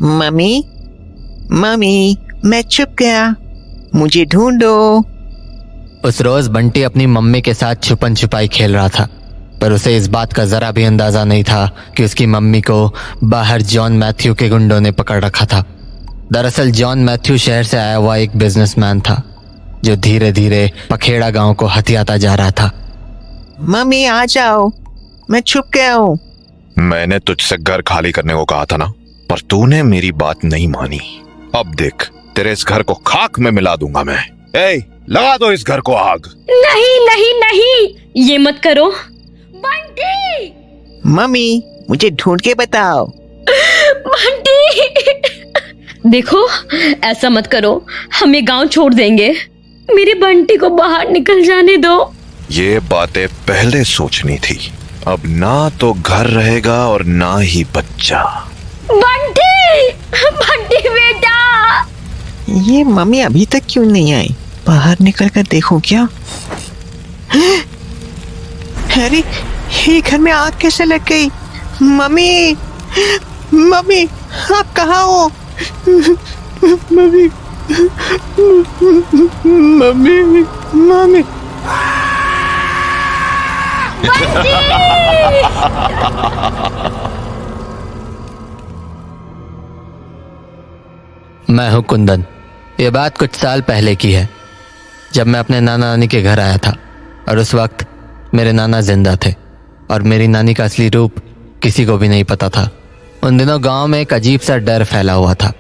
Mummy mummy, मैं छुप गया, मुझे ढूंढो। उस रोज बंटी अपनी मम्मी के साथ छुपन छुपाई खेल रहा था, पर उसे इस बात का जरा भी अंदाजा नहीं था कि उसकी मम्मी को बाहर जॉन मैथ्यू के गुंडों ने पकड़ रखा था। दरअसल जॉन मैथ्यू शहर से आया हुआ एक बिजनेसमैन था जो धीरे धीरे पखेड़ा गांव को हथियाता जा रहा था। मम्मी आ जाओ, मैं छुप गया हूँ। मैंने तुझसे घर खाली करने को कहा था ना, पर तूने मेरी बात नहीं मानी। अब देख, तेरे इस घर को खाक में मिला दूंगा मैं। ए, लगा दो इस घर को आग। नहीं नहीं नहीं, ये मत करो बंटी। मम्मी मुझे ढूंढ के बताओ। बंटी देखो, ऐसा मत करो, हम ये गांव छोड़ देंगे। मेरे बंटी को बाहर निकल जाने दो। ये बातें पहले सोचनी थी। अब ना तो घर रहेगा और ना ही बच्चा। बंटी, बंटी बेटा। ये मम्मी अभी तक क्यों नहीं आई? बाहर निकल कर देखूं क्या? अरे, ये घर में आग कैसे लग गई? मम्मी मम्मी, आप कहाँ हो? Mummy mummy mummy. मैं हूँ कुंदन। ये बात कुछ साल पहले की है, जब मैं अपने नाना नानी के घर आया था और उस वक्त मेरे नाना जिंदा थे और मेरी नानी का असली रूप किसी को भी नहीं पता था। उन दिनों गांव में एक अजीब सा डर फैला हुआ था।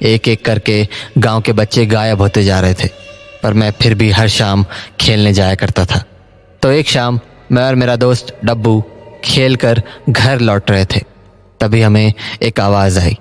एक एक करके गांव के बच्चे गायब होते जा रहे थे, पर मैं फिर भी हर शाम खेलने जाया करता था। तो एक शाम मैं और मेरा दोस्त डब्बू खेल कर घर लौट रहे थे, तभी हमें एक आवाज़ आई।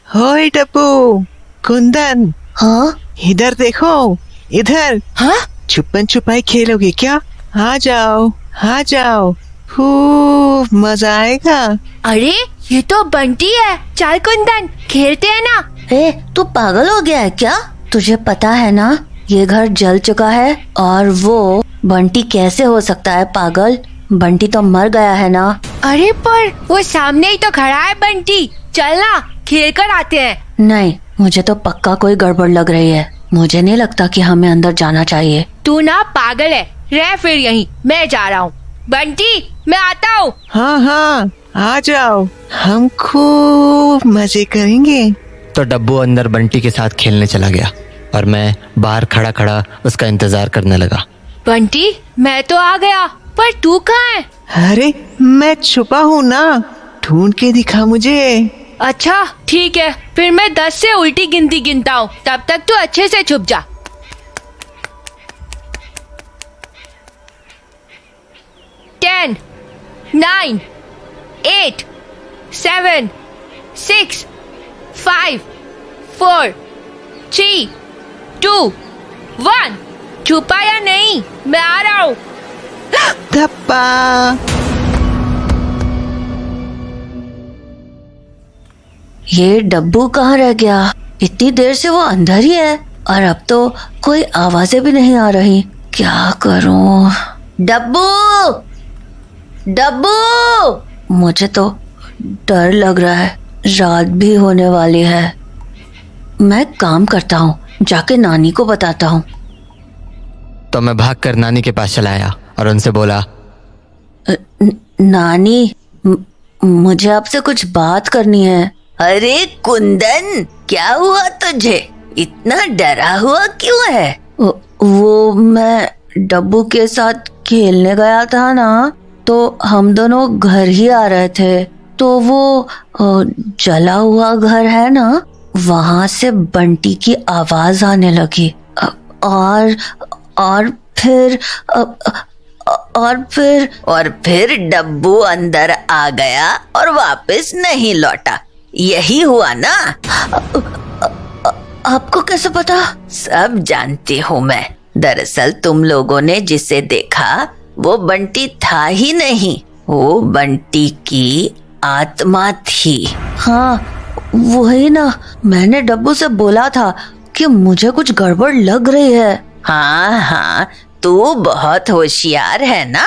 ओए डब्बू, कुंदन। हाँ इधर देखो, इधर। हाँ, छुपन छुपाई खेलोगे क्या? आ जाओ आ जाओ, खूब मजा आएगा। अरे ये तो बंटी है। चल कुंदन, खेलते हैं ना। ए, तू पागल हो गया है क्या? तुझे पता है ना, ये घर जल चुका है और वो बंटी कैसे हो सकता है पागल? बंटी तो मर गया है ना। अरे पर वो सामने ही तो खड़ा है बंटी। चल ना, खेल कर आते हैं। नहीं, मुझे तो पक्का कोई गड़बड़ लग रही है। मुझे नहीं लगता कि हमें अंदर जाना चाहिए। तू ना पागल है, रह फिर यहीं, मैं जा रहा हूँ। बंटी, मैं आता हूँ। हाँ हाँ, आ जाओ, हम खूब मजे करेंगे। तो डब्बू अंदर बंटी के साथ खेलने चला गया और मैं बाहर खड़ा खड़ा उसका इंतजार करने लगा। बंटी, मैं तो आ गया, पर तू कहाँ है? अरे मैं छुपा हूँ ना, ढूंढ के दिखा मुझे। अच्छा ठीक है, फिर मैं 10 से उल्टी गिनती गिनता हूँ, तब तक तू अच्छे से छुप जा। 10, 9, 8, 7, 6, 5, 4, 3, 2, 1। छुपा या नहीं? मैं आ रहा हूँ। धप्पा। ये डब्बू कहाँ रह गया? इतनी देर से वो अंदर ही है और अब तो कोई आवाजें भी नहीं आ रही। क्या करूं? डब्बू, डब्बू। मुझे तो डर लग रहा है, रात भी होने वाली है। मैं काम करता हूँ, जाके नानी को बताता हूँ। तो मैं भागकर नानी के पास चला आया और उनसे बोला, नानी, मुझे आपसे कुछ बात करनी है। अरे कुंदन, क्या हुआ तुझे? इतना डरा हुआ क्यों है? वो मैं डब्बू के साथ खेलने गया था ना, तो हम दोनों घर ही आ रहे थे, तो वो जला हुआ घर है ना, वहां से बंटी की आवाज आने लगी और फिर डब्बू अंदर आ गया और वापस नहीं लौटा। यही हुआ ना? आपको कैसे पता? सब जानती हूँ मैं। दरअसल तुम लोगों ने जिसे देखा वो बंटी था ही नहीं, वो बंटी की आत्मा थी। हाँ वही ना, मैंने डब्बू से बोला था कि मुझे कुछ गड़बड़ लग रही है। हाँ हाँ, तू बहुत होशियार है ना,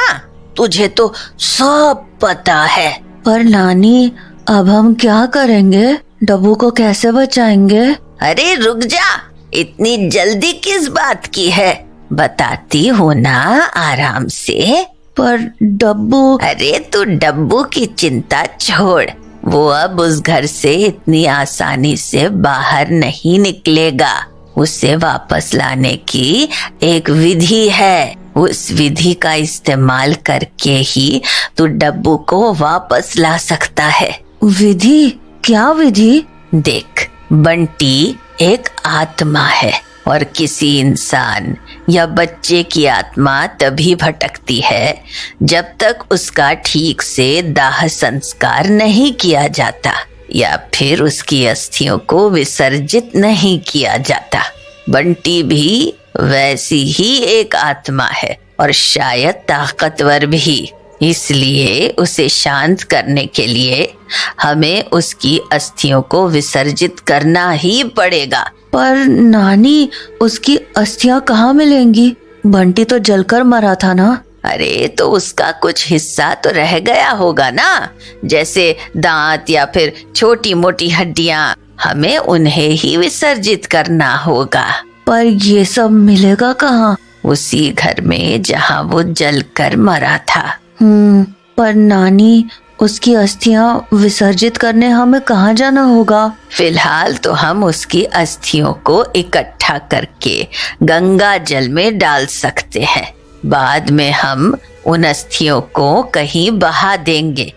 तुझे तो सब पता है। पर नानी, अब हम क्या करेंगे? डब्बू को कैसे बचाएंगे? अरे रुक जा, इतनी जल्दी किस बात की है? बताती हूँ ना, आराम से। पर डब्बू। अरे तू डब्बू की चिंता छोड़, वो अब उस घर से इतनी आसानी से बाहर नहीं निकलेगा। उसे वापस लाने की एक विधि है, उस विधि का इस्तेमाल करके ही तू डब्बू को वापस ला सकता है। विधि? क्या विधि? देख, बंटी एक आत्मा है और किसी इंसान या बच्चे की आत्मा तभी भटकती है जब तक उसका ठीक से दाह संस्कार नहीं किया जाता या फिर उसकी अस्थियों को विसर्जित नहीं किया जाता। बंटी भी वैसी ही एक आत्मा है और शायद ताकतवर भी। इसलिए उसे शांत करने के लिए हमें उसकी अस्थियों को विसर्जित करना ही पड़ेगा। पर नानी, उसकी अस्थियां कहाँ मिलेंगी? बंटी तो जलकर मरा था ना। अरे तो उसका कुछ हिस्सा तो रह गया होगा ना, जैसे दांत या फिर छोटी मोटी हड्डियां। हमें उन्हें ही विसर्जित करना होगा। पर ये सब मिलेगा कहाँ? उसी घर में जहाँ वो जलकर मरा था। पर नानी, उसकी अस्थियां विसर्जित करने हमें कहाँ जाना होगा? फिलहाल तो हम उसकी अस्थियों को इकट्ठा करके गंगा जल में डाल सकते हैं। बाद में हम उन अस्थियों को कहीं बहा देंगे।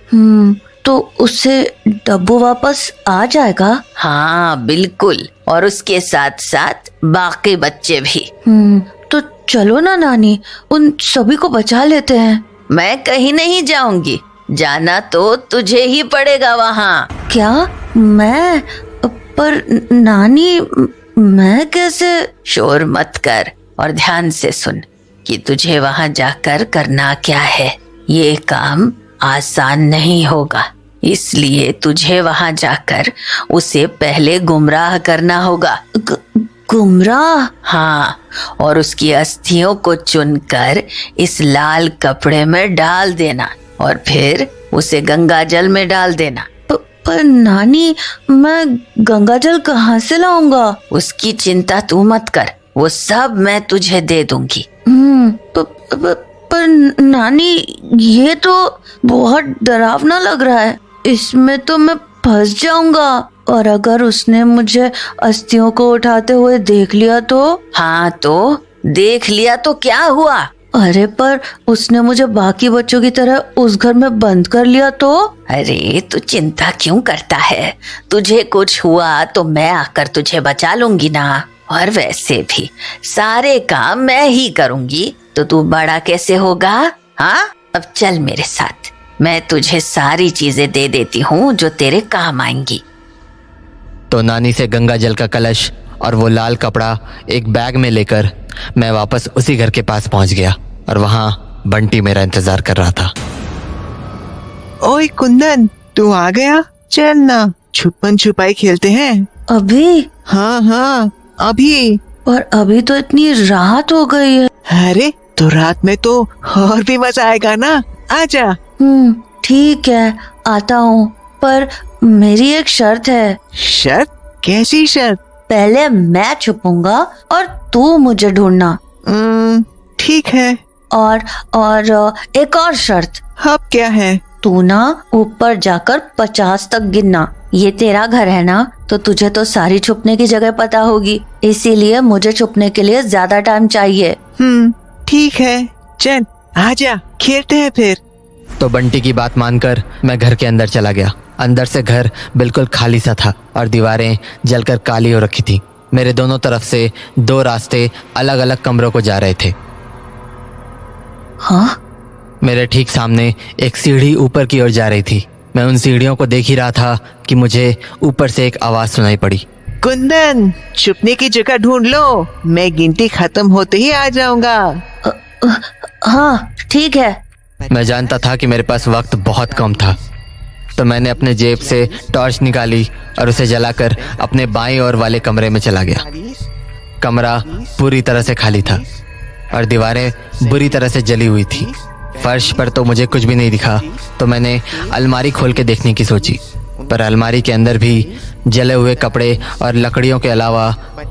तो उससे डब्बू वापस आ जाएगा? हाँ बिल्कुल, और उसके साथ साथ बाकी बच्चे भी। तो चलो ना नानी, उन सभी को बचा लेते हैं। मैं कहीं नहीं जाऊंगी, जाना तो तुझे ही पड़ेगा वहाँ। क्या? मैं? पर नानी, मैं कैसे? शोर मत कर और ध्यान से सुन कि तुझे वहाँ जाकर करना क्या है। ये काम आसान नहीं होगा, इसलिए तुझे वहाँ जाकर उसे पहले गुमराह करना होगा। गुमराह? हाँ, और उसकी अस्थियों को चुनकर इस लाल कपड़े में डाल देना और फिर उसे गंगा जल में डाल देना। पर नानी, मैं गंगा जल कहाँ से लाऊंगा? उसकी चिंता तू मत कर, वो सब मैं तुझे दे दूंगी। पर नानी, ये तो बहुत डरावना लग रहा है। इसमें तो मैं फंस जाऊंगा, और अगर उसने मुझे अस्थियों को उठाते हुए देख लिया तो? हाँ तो देख लिया तो क्या हुआ? अरे पर उसने मुझे बाकी बच्चों की तरह उस घर में बंद कर लिया तो? अरे तू चिंता क्यों करता है? तुझे कुछ हुआ तो मैं आकर तुझे बचा लूंगी ना। और वैसे भी सारे काम मैं ही करूंगी, तो तू बड़ा कैसे होगा? हाँ, अब चल मेरे साथ, मैं तुझे सारी चीजें दे देती हूँ जो तेरे काम आएंगी। तो नानी से गंगा जल का कलश और वो लाल कपड़ा एक बैग में लेकर मैं वापस उसी घर के पास पहुंच गया और वहां बंटी मेरा इंतजार कर रहा था। ओए कुंदन, तू आ गया? चल ना, छुपन छुपाई खेलते हैं। अभी? हाँ, अभी। पर अभी तो इतनी रात हो गई है। अरे तो रात में तो और भी मजा आएगा ना, आजा। ठीक है, आता हूँ, पर मेरी एक शर्त है। शर्त? कैसी शर्त? पहले मैं छुपूंगा और तू मुझे ढूंढना। ठीक है। और एक और शर्त। अब क्या है? तू ना ऊपर जाकर 50 तक गिनना। ये तेरा घर है ना, तो तुझे तो सारी छुपने की जगह पता होगी, इसीलिए मुझे छुपने के लिए ज्यादा टाइम चाहिए। ठीक है, चल आजा, खेलते हैं फिर। तो बंटी की बात मानकर मैं घर के अंदर चला गया। अंदर से घर बिल्कुल खाली सा था और दीवारें जलकर काली हो रखी थी। मेरे दोनों तरफ से 2 रास्ते अलग अलग कमरों को जा रहे थे। हाँ? मेरे ठीक सामने एक सीढ़ी ऊपर की ओर जा रही थी। मैं उन सीढ़ियों को देख ही रहा था कि मुझे ऊपर से एक आवाज सुनाई पड़ी। कुंदन, छुपने की जगह ढूंढ लो, मैं गिनती खत्म होते ही आ जाऊंगा। हाँ ठीक है। मैं जानता था कि मेरे पास वक्त बहुत कम था, तो मैंने अपने जेब से टॉर्च निकाली और उसे जलाकर अपने बाईं ओर वाले कमरे में चला गया। कमरा पूरी तरह से खाली था और दीवारें बुरी तरह से जली हुई थी। फर्श पर तो मुझे कुछ भी नहीं दिखा, तो मैंने अलमारी खोल के देखने की सोची। पर अलमारी के अंदर भी जले हुए कपड़े और लकड़ियों के अलावा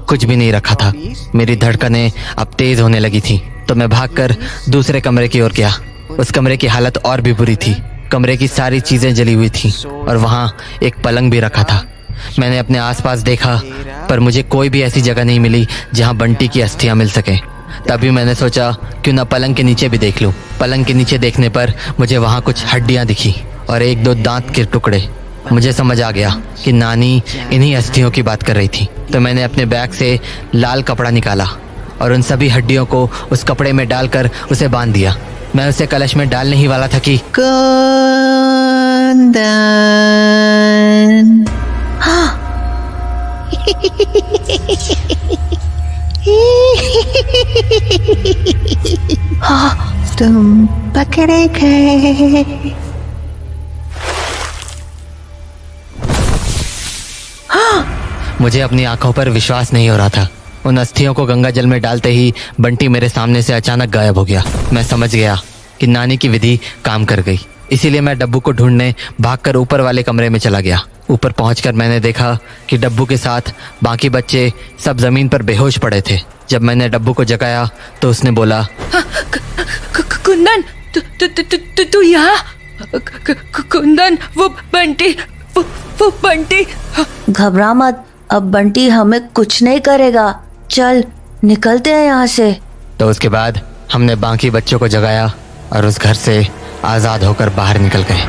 कुछ भी नहीं रखा था। मेरी धड़कनें अब तेज होने लगी थी, तो मैं भागकर दूसरे कमरे की ओर गया। उस कमरे की हालत और भी बुरी थी। कमरे की सारी चीजें जली हुई थी और वहाँ एक पलंग भी रखा था। मैंने अपने आसपास देखा, पर मुझे कोई भी ऐसी जगह नहीं मिली जहाँ बंटी की अस्थियाँ मिल सके। तभी मैंने सोचा क्यों ना पलंग के नीचे भी देख लूं। पलंग के नीचे देखने पर मुझे वहाँ कुछ हड्डियाँ दिखी और एक दो दांत के टुकड़े। मुझे समझ आ गया कि नानी इन्हीं अस्थियों की बात कर रही थी। तो मैंने अपने बैग से लाल कपड़ा निकाला और उन सभी हड्डियों को उस कपड़े में डालकर उसे बांध दिया। मैं उसे कलश में डालने ही वाला था कि कुंदन। तुम पकड़े गए। मुझे अपनी आंखों पर विश्वास नहीं हो रहा था। उन अस्थियों को गंगा जल में डालते ही बंटी मेरे सामने से अचानक गायब हो गया। मैं समझ गया कि नानी की विधि काम कर गई। इसीलिए मैं डब्बू को ढूंढने भागकर ऊपर वाले कमरे में चला गया। ऊपर पहुंचकर मैंने देखा कि डब्बू के साथ बाकी बच्चे सब जमीन पर बेहोश पड़े थे। जब मैंने डब्बू को जगाया तो उसने बोला, कुंदन, तू यहाँ? कुंदन, वो बंटी। घबरा मत, अब बंटी हमें कुछ नहीं करेगा। चल निकलते हैं यहाँ से। तो उसके बाद हमने बाकी बच्चों को जगाया और उस घर से आज़ाद होकर बाहर निकल गए।